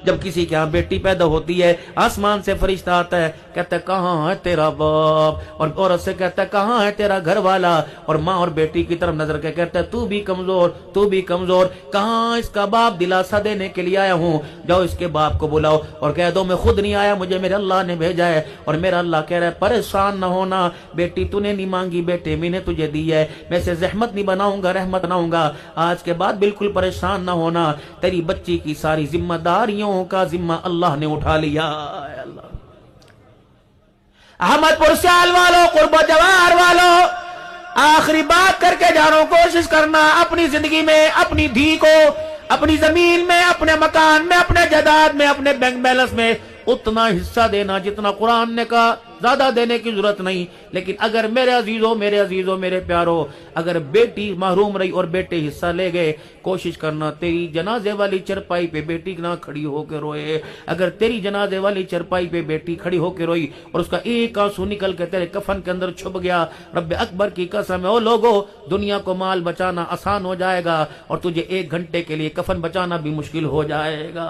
جب کسی کے یہاں بیٹی پیدا ہوتی ہے آسمان سے فرشتہ آتا ہے، کہتا ہے کہاں ہے تیرا باپ، اور عورت سے کہتا ہے کہاں ہے تیرا گھر والا، اور ماں اور بیٹی کی طرف نظر کے کہتا ہے تو بھی کمزور، تو بھی کمزور، کہاں اس کا باپ، دلاسا دینے کے لیے آیا ہوں، جاؤ اس کے باپ کو بلاؤ اور کہہ دو میں خود نہیں آیا، مجھے میرے اللہ نے بھیجا ہے، اور میرا اللہ کہہ رہا ہے پریشان نہ ہونا بیٹی، تو نے نہیں مانگی بیٹے میں نے تجھے دی ہے، میں سے زحمت نہیں بناؤں گا، رحمت بناؤں گا، آج کے بعد بالکل پریشان نہ ہونا، تیری بچی کی ساری ذمہ داریوں کا ذمہ اللہ نے اٹھا لیا ہے۔ اللہ احمد پور سیال والوں، قرب و جوار والوں، آخری بات کر کے جانو، کوشش کرنا اپنی زندگی میں اپنی دھی کو اپنی زمین میں، اپنے مکان میں، اپنے جائیداد میں، اپنے بینک بیلنس میں اتنا حصہ دینا جتنا قرآن نے کہا، زیادہ دینے کی ضرورت نہیں، لیکن اگر میرے عزیزوں میرے پیاروں، اگر بیٹی محروم رہی اور بیٹے حصہ لے گئے، کوشش کرنا تیری جنازے والی چرپائی پہ بیٹی نہ کھڑی ہو کے روئے، اگر تیری جنازے والی چرپائی پہ بیٹی کھڑی ہو کے روئی اور اس کا ایک آنسو نکل کے تیرے کفن کے اندر چھپ گیا، رب اکبر کی قسم ہے، او لوگو دنیا کو مال بچانا آسان ہو جائے گا اور تجھے 1 گھنٹے کے لیے کفن بچانا بھی مشکل ہو جائے گا۔